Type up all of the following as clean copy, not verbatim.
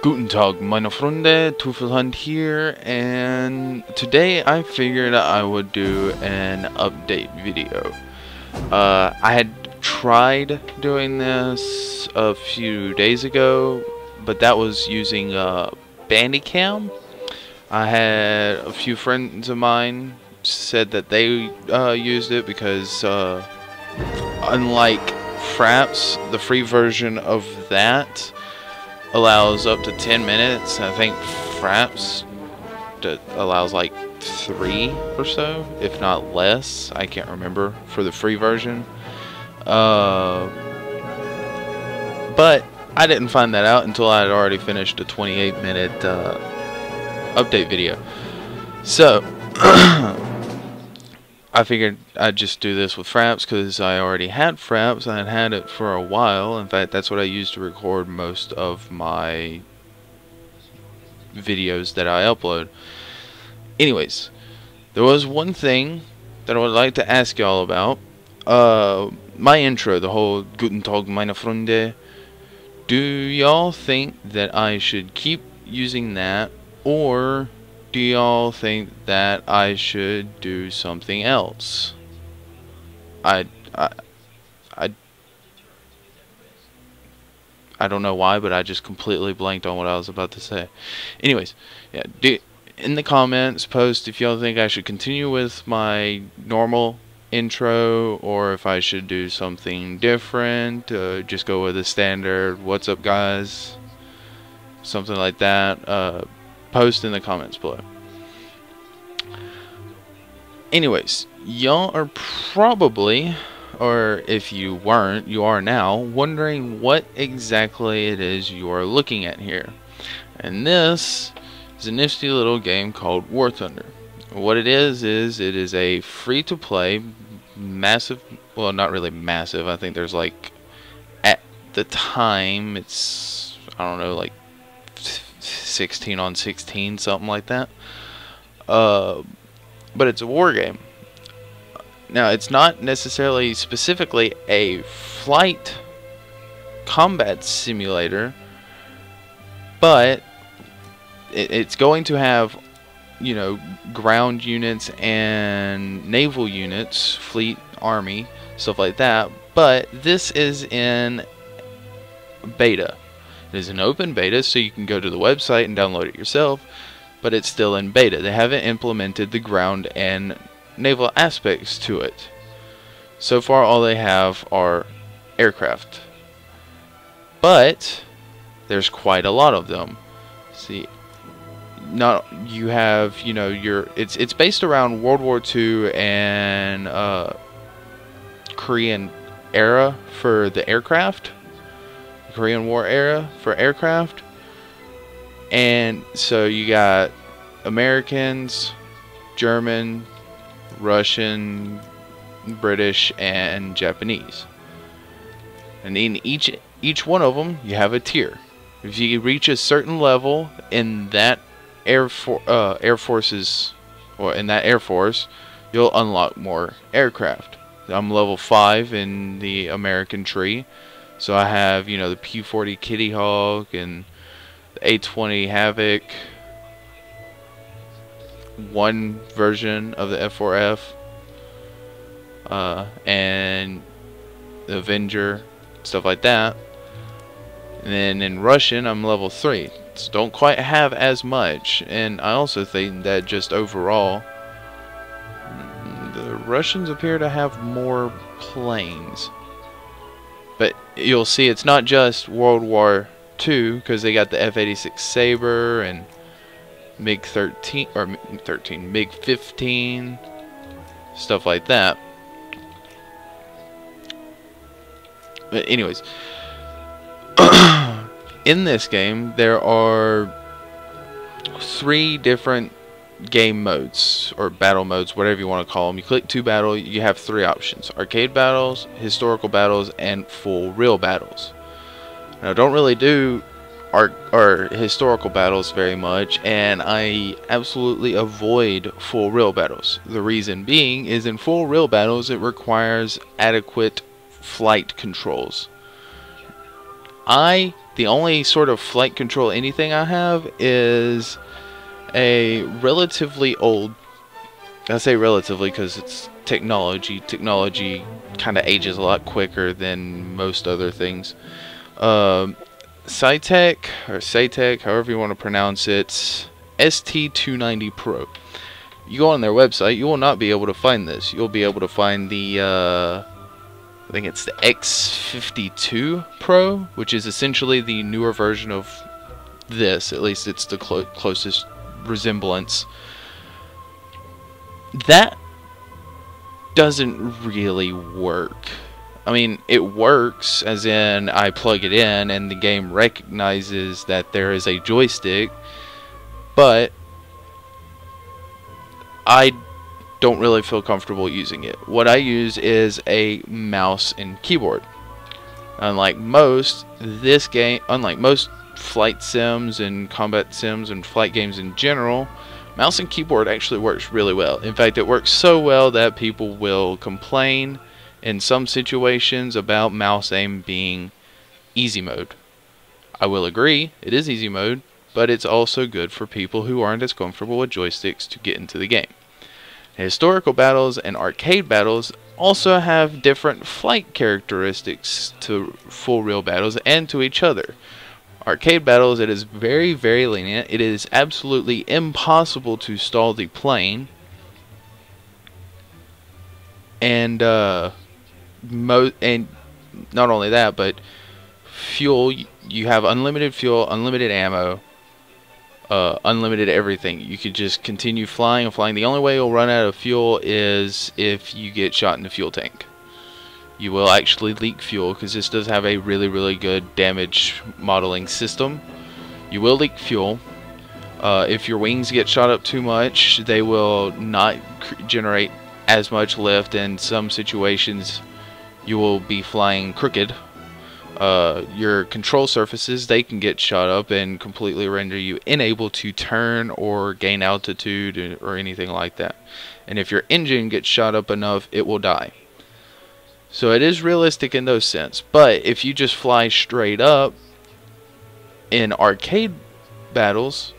Guten Tag, meine Freunde, Hunt here, and today I figured I would do an update video. I had tried doing this a few days ago, but that was using Bandicam. I had a few friends of mine said that they used it because unlike Fraps, the free version of that allows up to 10 minutes. I think Fraps allows like 3 or so, if not less. I can't remember for the free version. But I didn't find that out until I had already finished a 28-minute update video. So I figured I'd just do this with Fraps because I already had Fraps. I had had it for a while. In fact, that's what I used to record most of my videos that I upload. Anyways, there was one thing that I would like to ask y'all about. My intro, the whole Guten Tag, meine Freunde. Do y'all think that I should keep using that, or do y'all think that I should do something else? I don't know why, but I just completely blanked on what I was about to say. Anyways, yeah, in the comments, post if y'all think I should continue with my normal intro, or if I should do something different, just go with the standard "what's up guys," something like that. Post in the comments below. Anyways, y'all are probably, or if you weren't, you are now, wondering what exactly it is you are looking at here. And this is a nifty little game called War Thunder. What it is it is a free-to-play, massive, well, not really massive, I think there's like, at the time, it's, I don't know, like 16 on 16, something like that. But it's a war game. Now, it's not necessarily specifically a flight combat simulator, but it's going to have, you know, ground units and naval units, fleet, army, stuff like that. But this is in beta. It is an open beta, so you can go to the website and download it yourself, but it's still in beta. They haven't implemented the ground and naval aspects to it. So far, all they have are aircraft. But there's quite a lot of them. See, you have, you know, it's based around World War II and Korean era for the aircraft. Korean War era for aircraft. And so you got Americans, German, Russian, British, and Japanese. And in each one of them, you have a tier. If you reach a certain level in that Air Forces, or in that Air Force, you'll unlock more aircraft. I'm level 5 in the American tree. So I have, you know, the P-40 Kitty Hawk and the A-20 Havoc, one version of the F-4F, and the Avenger, stuff like that. And then in Russian, I'm level 3. So don't quite have as much. And I also think that just overall, the Russians appear to have more planes. But you'll see it's not just World War II, because they got the F-86 Sabre and MiG-13, or MiG-15, stuff like that. But anyways, in this game, there are 3 different game modes, or battle modes, whatever you want to call them. You click to battle, you have 3 options: arcade battles, historical battles, and full real battles. Now, I don't really do historical battles very much, and I absolutely avoid full real battles. The reason being is in full real battles, it requires adequate flight controls. I The only sort of flight control anything I have is a relatively old, I say relatively because it's technology. Technology kind of ages a lot quicker than most other things. Cytec, or Cytec, however you want to pronounce it, ST290 Pro. You go on their website, you will not be able to find this. You'll be able to find the, I think it's the X52 Pro, which is essentially the newer version of this. At least it's the closest resemblance. That doesn't really work. I mean, it works as in I plug it in and the game recognizes that there is a joystick, but I don't really feel comfortable using it. What I use is a mouse and keyboard. Unlike most flight sims and combat sims and flight games in general, mouse and keyboard actually works really well. In fact, it works so well that people will complain in some situations about mouse aim being easy mode. I will agree, it is easy mode, but it's also good for people who aren't as comfortable with joysticks to get into the game. Historical battles and arcade battles also have different flight characteristics to full real battles and to each other. Arcade battles, it is very, very lenient. It is absolutely impossible to stall the plane. And not only that, but fuel, you have unlimited fuel, unlimited ammo, unlimited everything. You could just continue flying and flying. The only way you'll run out of fuel is if you get shot in the fuel tank. You will actually leak fuel because this does have a really, really good damage modeling system. You will leak fuel. If your wings get shot up too much, they will not generate as much lift. In some situations, you will be flying crooked. Your control surfaces, they can get shot up and completely render you unable to turn or gain altitude or anything like that. And if your engine gets shot up enough, it will die. So it is realistic in those sense. But if you just fly straight up in arcade battles,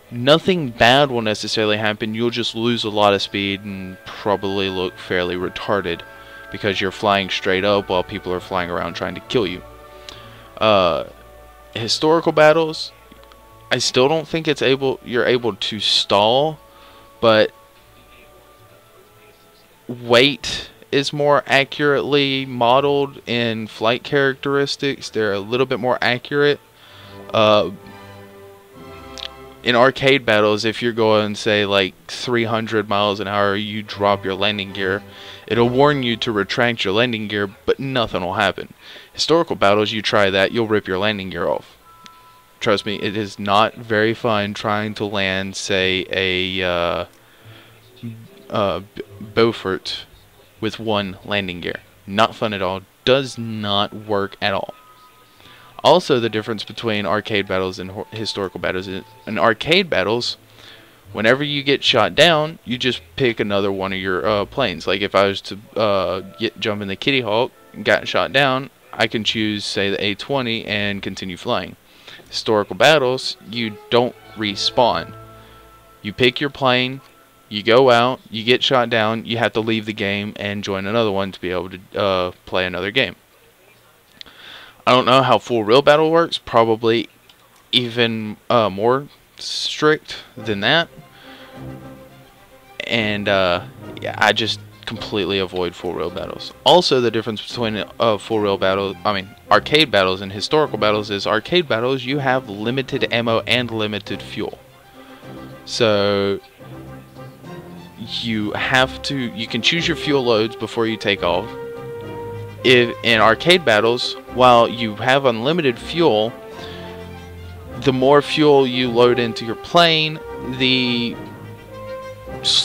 nothing bad will necessarily happen. You'll just lose a lot of speed and probably look fairly retarded because you're flying straight up while people are flying around trying to kill you. Historical battles, I still don't think you're able to stall, but weight is more accurately modeled in flight characteristics. They're a little bit more accurate. In arcade battles, if you're going, say, like 300 miles an hour, you drop your landing gear, it'll warn you to retract your landing gear, but nothing will happen. Historical battles, you try that, you'll rip your landing gear off. Trust me, it is not very fun trying to land, say, a Beaufort with one landing gear. Not fun at all. Does not work at all. Also, the difference between arcade battles and historical battles is, in arcade battles, whenever you get shot down, you just pick another one of your planes. Like if I was to jump in the Kitty Hawk and got shot down, I can choose, say, the A-20 and continue flying. Historical battles, you don't respawn. You pick your plane, you go out, you get shot down, you have to leave the game and join another one to be able to play another game. I don't know how full real battle works. Probably even more strict than that. And yeah, I just completely avoid full real battles. Also, the difference between arcade battles and historical battles is arcade battles, you have limited ammo and limited fuel. So you can choose your fuel loads before you take off. In arcade battles, while you have unlimited fuel, the more fuel you load into your plane, the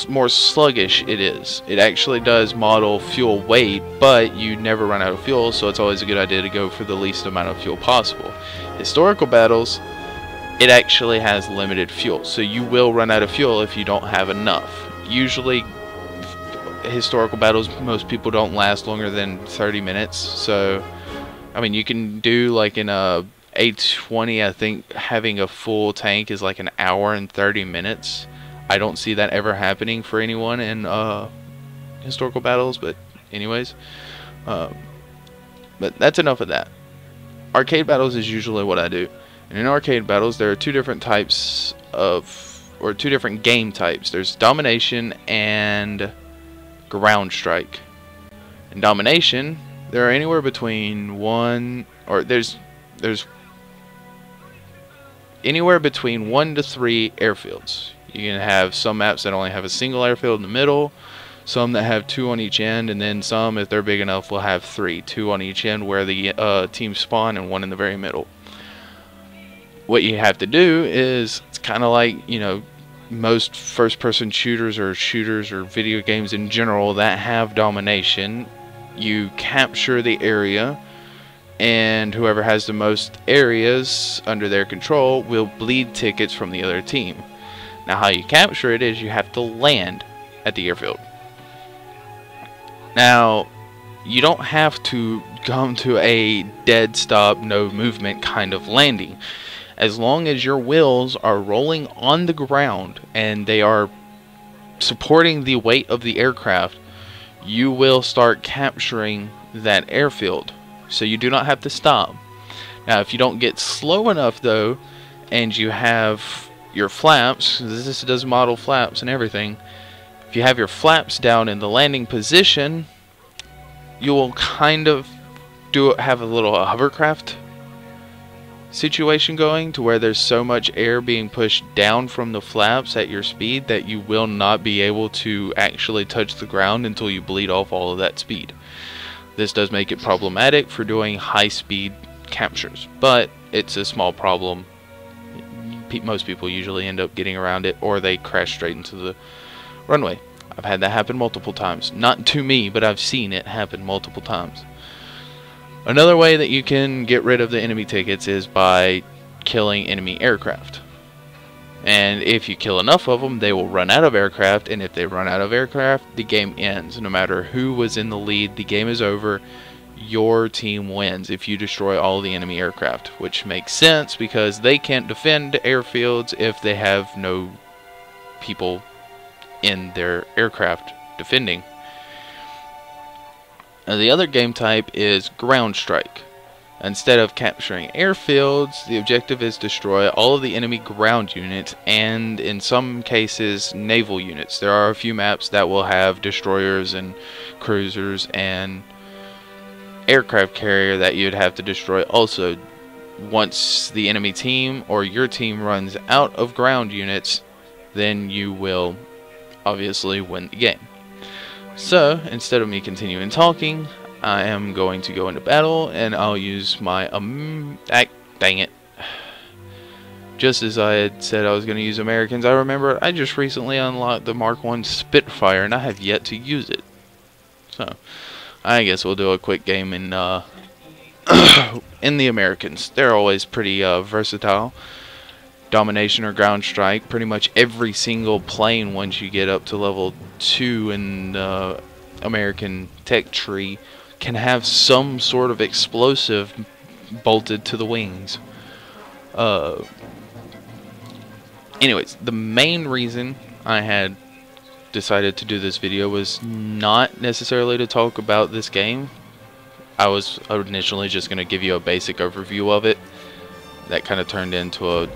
more sluggish it is. It actually does model fuel weight, but you never run out of fuel, so it's always a good idea to go for the least amount of fuel possible. Historical battles, it actually has limited fuel, so you will run out of fuel if you don't have enough. Usually historical battles, most people don't last longer than 30 minutes, so I mean, you can do like in a A20, I think having a full tank is like an hour and 30 minutes. I don't see that ever happening for anyone in historical battles, but anyways. But that's enough of that. Arcade battles is usually what I do. And in arcade battles, there are two different types or two different game types. There's Domination and Ground Strike. In Domination, there are anywhere between there's anywhere between 1 to 3 airfields. You can have some maps that only have a single airfield in the middle, some that have 2 on each end, and then some, if they're big enough, will have 3, 2 on each end where the teams spawn and 1 in the very middle. What you have to do is, it's kind of like, you know, most first-person shooters or video games in general that have domination. You capture the area, and whoever has the most areas under their control will bleed tickets from the other team. Now, how you capture it is you have to land at the airfield. Now, you don't have to come to a dead stop, no movement kind of landing. As long as your wheels are rolling on the ground and they are supporting the weight of the aircraft, you will start capturing that airfield. So you do not have to stop. Now, if you don't get slow enough though, and you have your flaps, this does model flaps and everything, if you have your flaps down in the landing position, you will kind of have a little hovercraft situation going, to where there's so much air being pushed down from the flaps at your speed that you will not be able to actually touch the ground until you bleed off all of that speed. This does make it problematic for doing high speed captures, but it's a small problem. Most people usually end up getting around it, or they crash straight into the runway. I've had that happen multiple times. Not to me, but I've seen it happen multiple times. Another way that you can get rid of the enemy tickets is by killing enemy aircraft. And if you kill enough of them, they will run out of aircraft, and if they run out of aircraft, the game ends. No matter who was in the lead, the game is over. Your team wins if you destroy all the enemy aircraft, which makes sense because they can't defend airfields if they have no people in their aircraft defending. Now, the other game type is Ground Strike. Instead of capturing airfields, the objective is destroy all of the enemy ground units, and in some cases naval units. There are a few maps that will have destroyers and cruisers and aircraft carrier that you'd have to destroy also. Once the enemy team or your team runs out of ground units, then you will obviously win the game. So, instead of me continuing talking, I am going to go into battle, and I'll use my dang it. Just as I had said I was going to use Americans, I remember I just recently unlocked the Mark I Spitfire, and I have yet to use it. So, I guess we'll do a quick game in in the Americans. They're always pretty versatile. Domination or Ground Strike, pretty much every single plane once you get up to level 2 in the American tech tree can have some sort of explosive bolted to the wings. Anyways, the main reason I had decided to do this video was not necessarily to talk about this game. I was initially just going to give you a basic overview of it. That kind of turned into a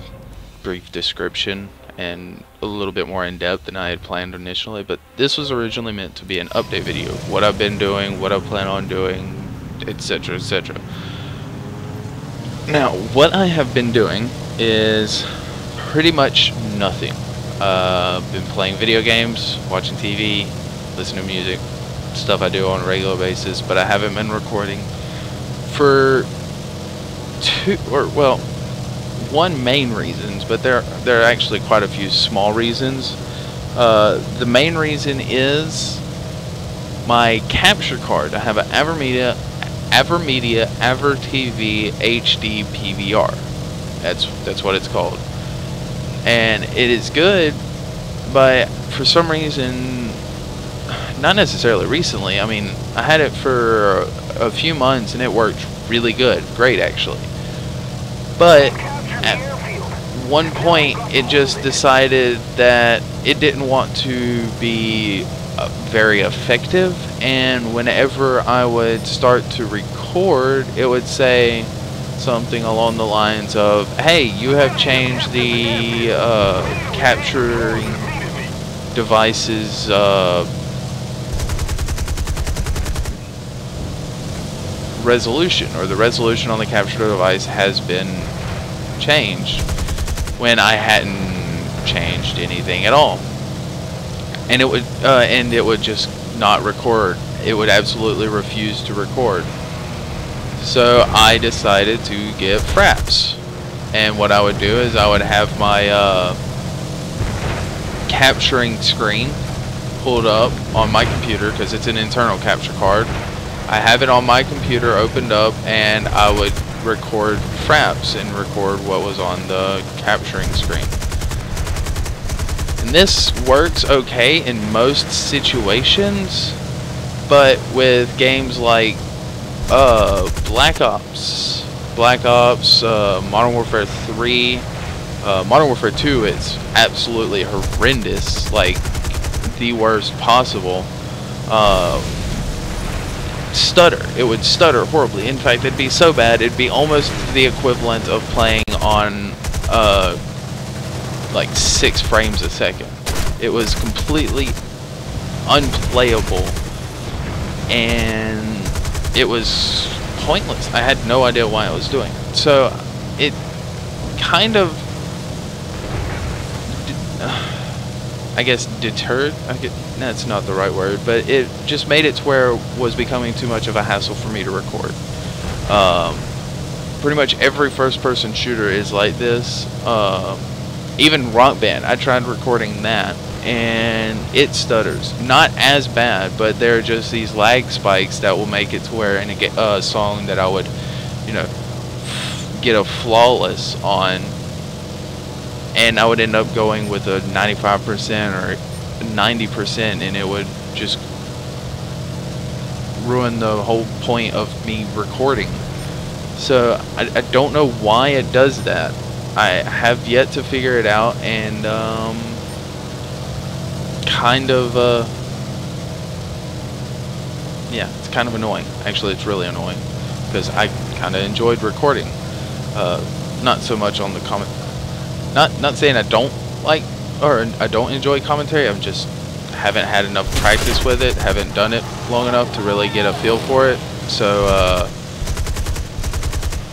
brief description and a little bit more in depth than I had planned initially, but this was originally meant to be an update video. What I've been doing, what I plan on doing, etc, etc. Now, what I have been doing is pretty much nothing. Been playing video games, watching TV, listening to music, stuff I do on a regular basis, but I haven't been recording for one main reasons, but there are actually quite a few small reasons. The main reason is my capture card. I have an AverMedia AverTV HD PVR. That's what it's called, and it is good, but for some reason, not necessarily recently. I mean, I had it for a few months and it worked really good, great actually. But at one point it just decided that it didn't want to be very effective, and whenever I would start to record, it would say something along the lines of, hey, you have changed the capturing device's resolution, or the resolution on the capture device has been changed, when I hadn't changed anything at all. And it would just not record. It would absolutely refuse to record. So I decided to get fraps, and what I would do is I would have my capturing screen pulled up on my computer, because it's an internal capture card. I have it on my computer opened up, and I would record fraps and record what was on the capturing screen. And this works okay in most situations, but with games like Black Ops, Modern Warfare 3, Modern Warfare 2, it's absolutely horrendous, like the worst possible. Stutter. It would stutter horribly. In fact, it'd be so bad, it'd be almost the equivalent of playing on like 6 frames a second. It was completely unplayable, and it was pointless. I had no idea why I was doing it. So it kind of, I guess, deterred. That's not the right word, but it just made it to where it was becoming too much of a hassle for me to record. Pretty much every first-person shooter is like this. Even Rock Band, I tried recording that, and it stutters. Not as bad, but there are just these lag spikes that will make it to where in a song that I would, you know, get a flawless on, and I would end up going with a 95% or 90%, and it would just ruin the whole point of me recording. So I don't know why it does that. I have yet to figure it out, and yeah, it's kind of annoying. Actually, it's really annoying, because I kind of enjoyed recording. Not so much on the comment. Not saying I don't like, or I don't enjoy commentary. I'm just haven't had enough practice with it. Haven't done it long enough to really get a feel for it. So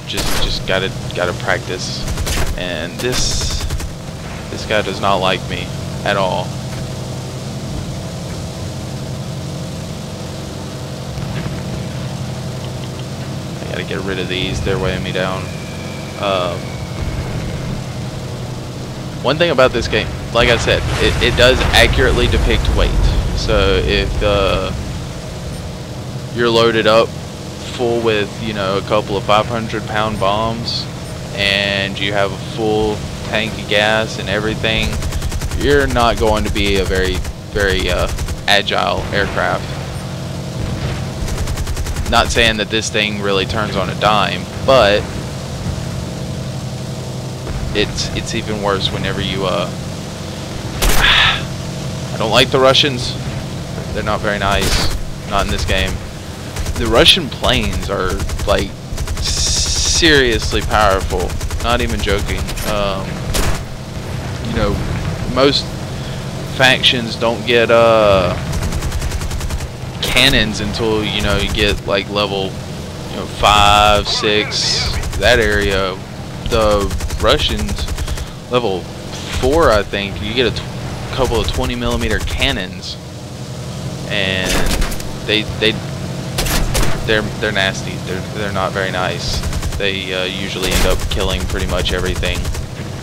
just gotta practice. And this guy does not like me at all. I gotta get rid of these. They're weighing me down. One thing about this game, like I said, it does accurately depict weight. So if you're loaded up full with, you know, a couple of 500-pound bombs, and you have a full tank of gas and everything, you're not going to be a very agile aircraft. Not saying that this thing really turns on a dime, but it's even worse whenever you I don't like the Russians. They're not very nice. Not in this game. The Russian planes are like seriously powerful. Not even joking. You know, most factions don't get cannons until, you know, you get like level, you know, 5, 6, that area. The Russians, level 4, I think, you get a couple of 20mm cannons, and they're nasty. They're not very nice. They usually end up killing pretty much everything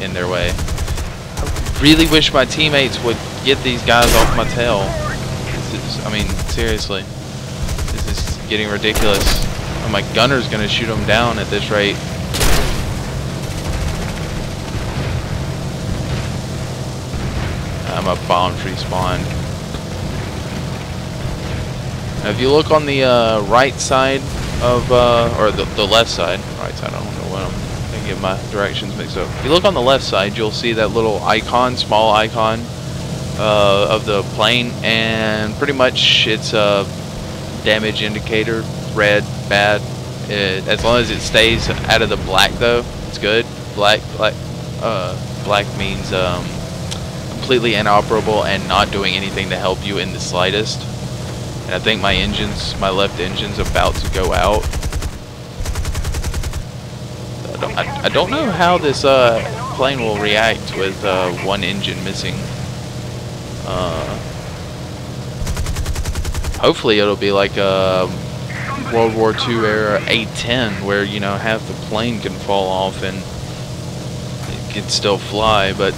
in their way. I really wish my teammates would get these guys off my tail. I mean, seriously, this is getting ridiculous. Oh, my gunner's gonna shoot them down at this rate. I'm a bomb tree spawned. Now, if you look on the right side of, or the left side, right side, I don't know what I'm get my directions mixed up. If you look on the left side, you'll see that little icon, small icon of the plane, and pretty much it's a damage indicator, red, bad. As long as it stays out of the black, though, it's good. Black means completely inoperable and not doing anything to help you in the slightest. And I think my left engine's about to go out. I don't know how this plane will react with one engine missing. Hopefully it'll be like a World War II era A-10 where, you know, half the plane can fall off and it can still fly, but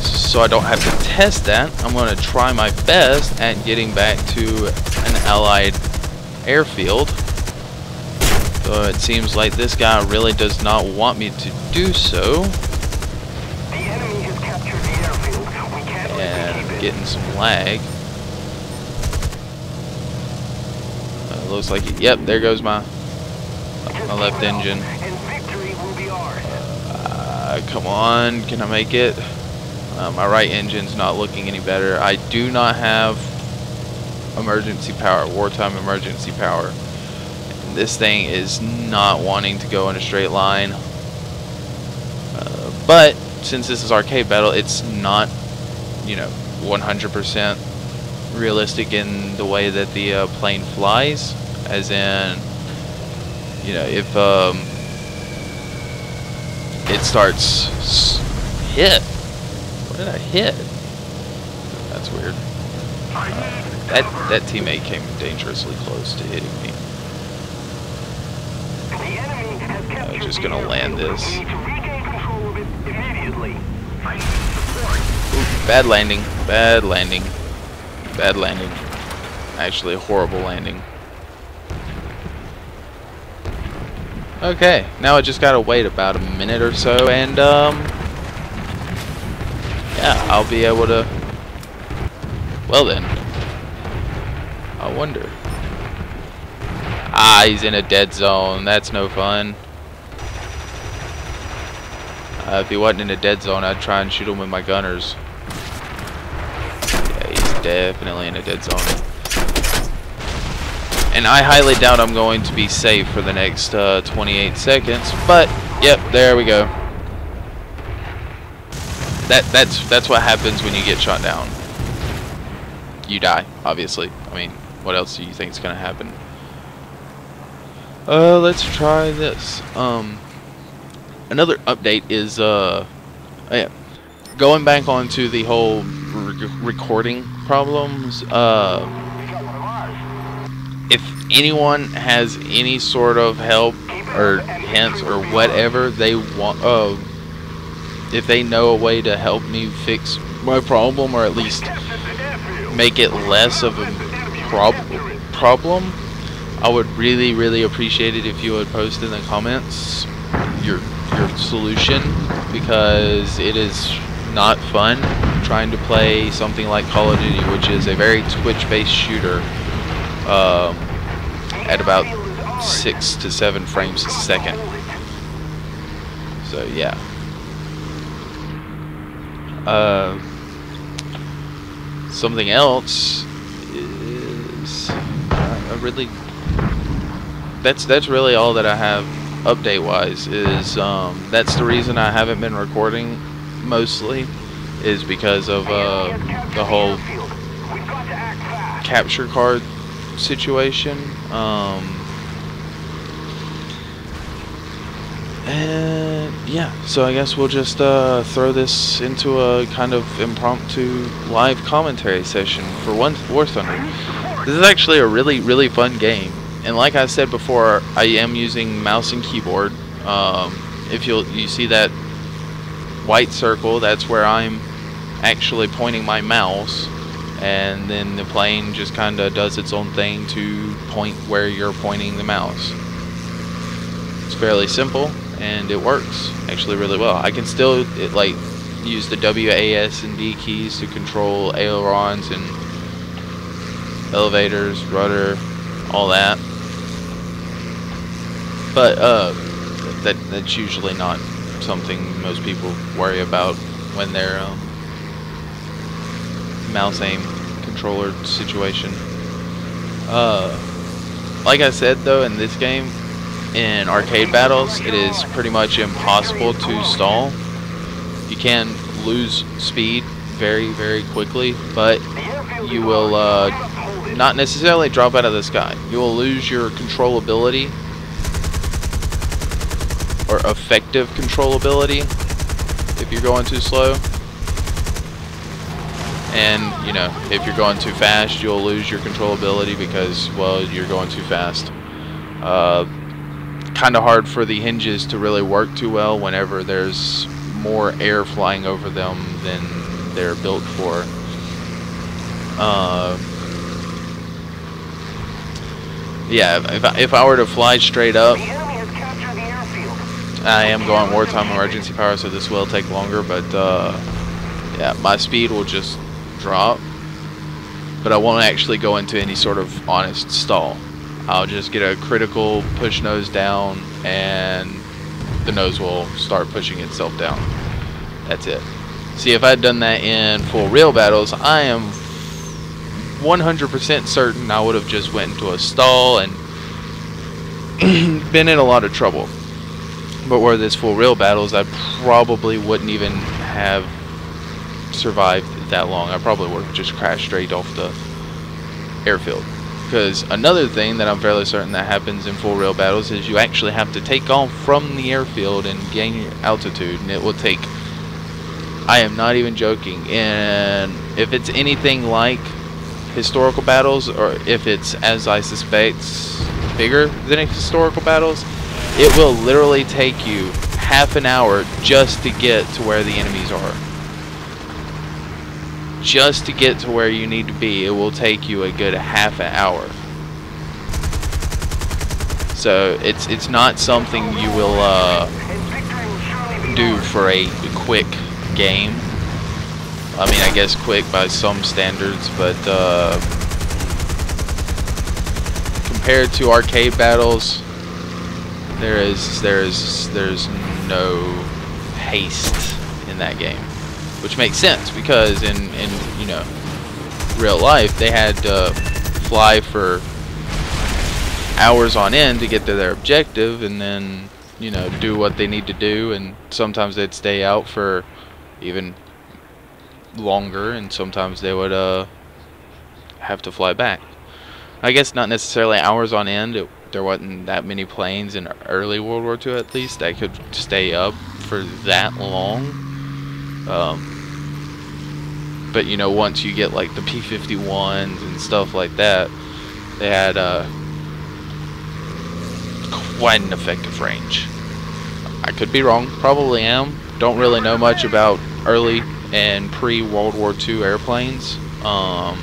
so I don't have to test that, I'm going to try my best at getting back to an Allied airfield. So it seems like this guy really does not want me to do so. The enemy has captured the airfield. We can't And getting some lag. Looks like it. Yep, there goes my left engine. And victory will be ours. Come on, can I make it? My right engine's not looking any better. I do not have emergency power, wartime emergency power. This thing is not wanting to go in a straight line. But since this is arcade battle, it's not, you know, 100% realistic in the way that the plane flies. As in, you know, if it starts hit. What did I hit? That's weird. That teammate came dangerously close to hitting me. I'm just gonna land this. Ooh, bad landing. Bad landing. Bad landing. Actually, a horrible landing. Okay, now I just gotta wait about a minute or so, and yeah, I'll be able to. Well then, I wonder. Ah, he's in a dead zone. That's no fun. If he wasn't in a dead zone, I'd try and shoot him with my gunners. Yeah, he's definitely in a dead zone. And I highly doubt I'm going to be safe for the next 28 seconds. But, yep, there we go. That's what happens when you get shot down. You die, obviously. I mean, what else do you think is going to happen? Let's try this. Another update is, yeah, going back onto the whole recording problems. If anyone has any sort of help or hints or whatever they want, if they know a way to help me fix my problem, or at least make it less of a problem, I would really appreciate it if you would post in the comments your solution, because it is not fun trying to play something like Call of Duty, which is a very Twitch-based shooter, at about 6 to 7 frames a second. So yeah. Something else is that's really all that I have update wise. Is that's the reason I haven't been recording mostly, is because of the whole capture card situation. And yeah, so I guess we'll just throw this into a kind of impromptu live commentary session for War Thunder. This is actually a really fun game, and like I said before, I am using mouse and keyboard. If you see that white circle, that's where I'm actually pointing my mouse, and then the plane just kind of does its own thing to point where you're pointing the mouse. It's fairly simple, and it works actually really well. I can still use the W, A, S, and D keys to control ailerons and elevators, rudder, all that. But that's usually not something most people worry about when they're mouse aim controller situation. Like I said though, in this game, in arcade battles, it is pretty much impossible to stall. You can lose speed very, very quickly, but you will not necessarily drop out of the sky. You will lose your controllability, or effective controllability, if you're going too slow. And, you know, if you're going too fast, you'll lose your controllability because, well, you're going too fast. Kind of hard for the hinges to really work too well whenever there's more air flying over them than they're built for. Yeah, if I were to fly straight up, I am going wartime emergency power, so this will take longer, but yeah, my speed will just drop, but I won't actually go into any sort of honest stall. I'll just get a critical push nose down, and the nose will start pushing itself down. That's it. See, if I'd done that in full real battles, I am 100% certain I would have just went into a stall and been in a lot of trouble. But where this full real battles, I probably wouldn't even have survived that long. I probably would have just crashed straight off the airfield. Because another thing that I'm fairly certain that happens in full real battles is you actually have to take off from the airfield and gain your altitude, and it will take, I am not even joking, and if it's anything like historical battles, or if it's, as I suspect, bigger than historical battles, it will literally take you half an hour just to get to where the enemies are. Just to get to where you need to be, it will take you a good half an hour. So it's not something you will do for a quick game. I mean, I guess quick by some standards, but compared to arcade battles, there's no haste in that game. Which makes sense, because in you know, real life, they had to fly for hours on end to get to their objective, and then, you know, do what they need to do, and sometimes they'd stay out for even longer, and sometimes they would have to fly back. I guess not necessarily hours on end. There wasn't that many planes in early World War II, at least, that could stay up for that long. But you know, once you get like the P-51s and stuff like that, they had quite an effective range. I could be wrong, probably am. Don't really know much about early and pre-World War II airplanes. The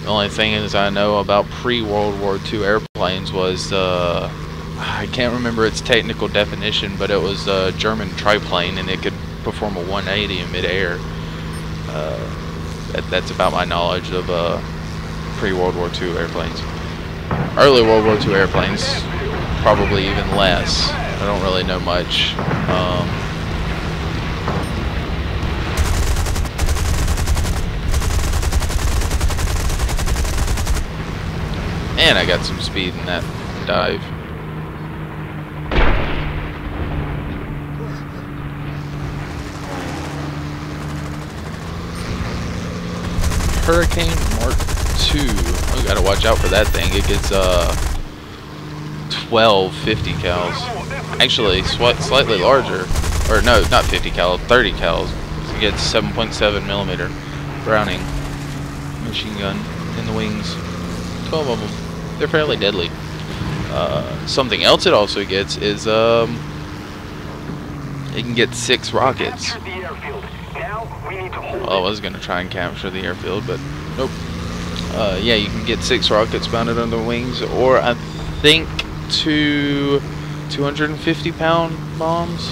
only thing is I know about pre-World War II airplanes was I can't remember its technical definition, but it was a German triplane, and it could perform a 180 in midair. That's about my knowledge of pre-World War II airplanes. Early World War II airplanes, probably even less. I don't really know much. And I got some speed in that dive. Hurricane Mark II. We gotta watch out for that thing. It gets 12 50 cals. Actually, slightly larger. Or no, not 50 cal, 30 cals. It gets 7.7 millimeter Browning machine gun in the wings. 12 of them. They're fairly deadly. Something else it also gets is it can get 6 rockets. Well, I was gonna try and capture the airfield, but nope. Yeah, you can get 6 rockets mounted on the wings, or I think 2 250-pound bombs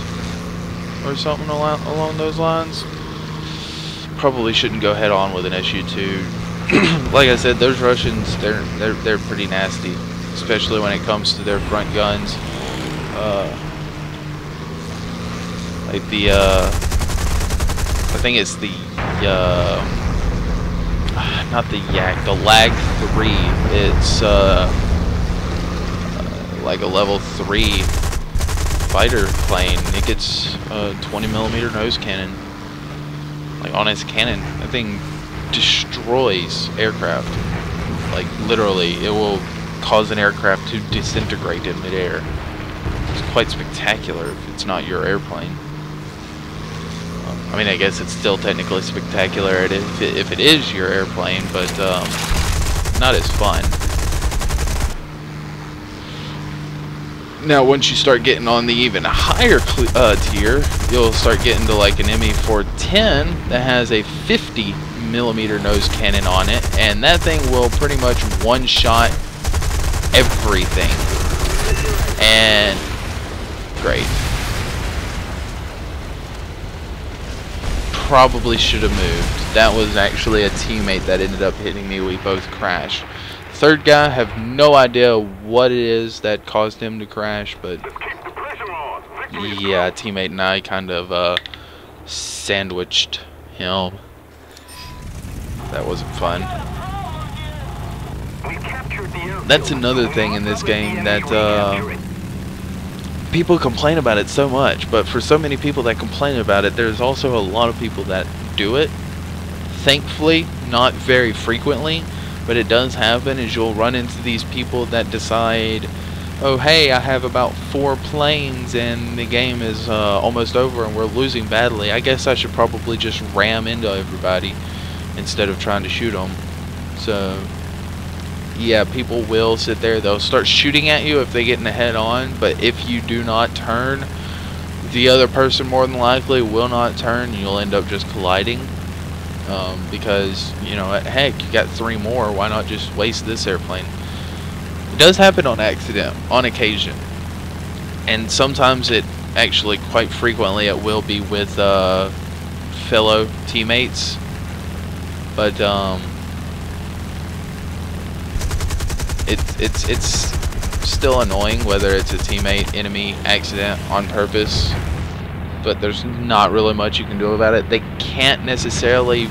or something along those lines. Probably shouldn't go head on with an SU-2. Like I said, those Russians, they're pretty nasty, especially when it comes to their front guns. Like the I think it's the not the Yak, the Lag 3. It's like a level 3 fighter plane. It gets a 20mm nose cannon. Like on its cannon, that thing destroys aircraft. Like literally, it will cause an aircraft to disintegrate in midair. It's quite spectacular if it's not your airplane. I mean, I guess it's still technically spectacular if it is your airplane, but not as fun. Now, once you start getting on the even higher tier, you'll start getting to like an ME-410 that has a 50mm nose cannon on it, and that thing will pretty much one-shot everything. And great. Probably should have moved. That was actually a teammate that ended up hitting me. We both crashed. Third guy, have no idea what it is that caused him to crash, but yeah, teammate and I kind of sandwiched him. That wasn't fun. That's another thing in this game that people complain about it so much, but for so many people that complain about it, there's also a lot of people that do it. Thankfully, not very frequently, but it does happen. Is you'll run into these people that decide, oh hey, I have about 4 planes and the game is almost over and we're losing badly. I guess I should probably just ram into everybody instead of trying to shoot them. So yeah, people will sit there, they'll start shooting at you if they get in a head on, but if you do not turn, the other person more than likely will not turn and you'll end up just colliding. Because, you know, heck, you got 3 more, why not just waste this airplane? It does happen on accident, on occasion. And sometimes it actually, quite frequently, it will be with fellow teammates. But, it's still annoying whether it's a teammate, enemy, accident, on purpose. But there's not really much you can do about it. They can't necessarily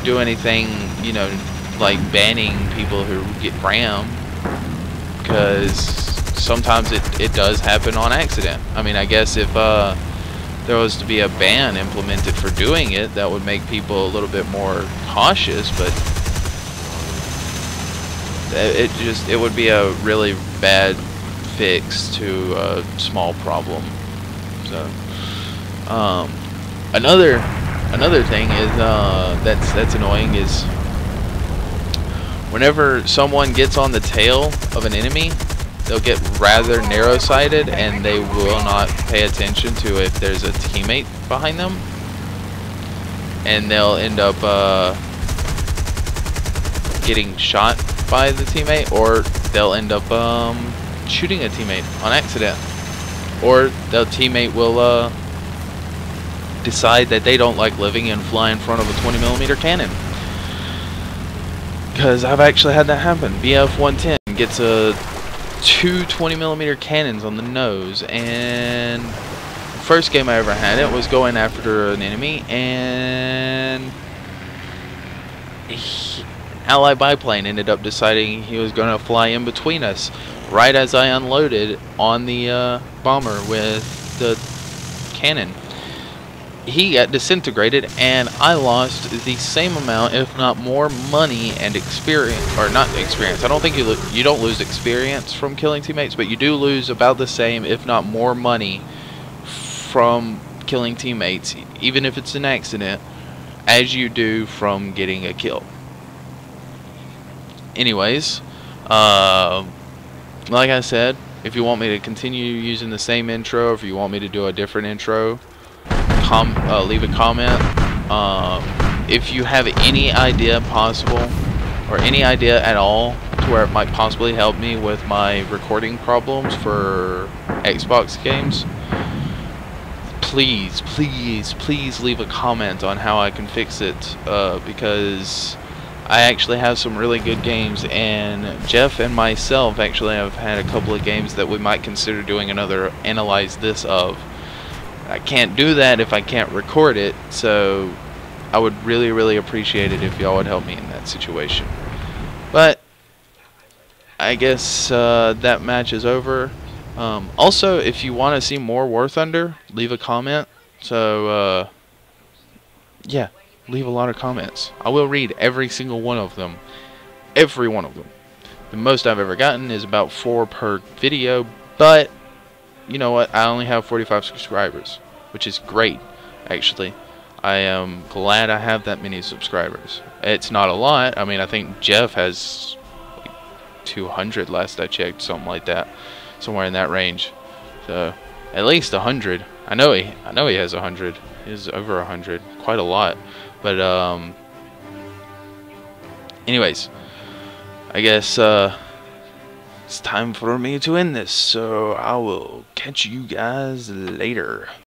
do anything, you know, like banning people who get rammed, because sometimes it does happen on accident. I mean, I guess if there was to be a ban implemented for doing it, that would make people a little bit more cautious, but it would be a really bad fix to a small problem. So another thing is that's annoying is whenever someone gets on the tail of an enemy, they'll get rather narrow-sighted and they will not pay attention to if there's a teammate behind them, and they'll end up getting shot by the teammate, or they'll end up shooting a teammate on accident, or the teammate will decide that they don't like living and fly in front of a 20mm cannon. Because I've actually had that happen. BF-110 gets two 20mm cannons on the nose, and the first game I ever had it was going after an enemy, and Allied biplane ended up deciding he was going to fly in between us right as I unloaded on the bomber with the cannon. He got disintegrated and I lost the same amount, if not more, money and experience. Or not experience, I don't think you don't lose experience from killing teammates, but you do lose about the same, if not more, money from killing teammates, even if it's an accident, as you do from getting a kill. Anyways, like I said, if you want me to continue using the same intro, if you want me to do a different intro, leave a comment. If you have any idea possible, or any idea at all, to where it might possibly help me with my recording problems for Xbox games, please, please, please leave a comment on how I can fix it, because I actually have some really good games, and Jeff and myself actually have had a couple of games that we might consider doing another Analyze This of. I can't do that if I can't record it, so I would really appreciate it if y'all would help me in that situation. But I guess that match is over. Also, if you want to see more War Thunder, leave a comment. So yeah, leave a lot of comments. I will read every single one of them. Every one of them. The most I've ever gotten is about 4 per video, but you know what? I only have 45 subscribers, which is great, actually. I am glad I have that many subscribers. It's not a lot. I mean, I think Jeff has like 200 last I checked, something like that, somewhere in that range. So at least 100. I know he has 100. He has over 100, quite a lot. But anyways, I guess it's time for me to end this. So I will catch you guys later.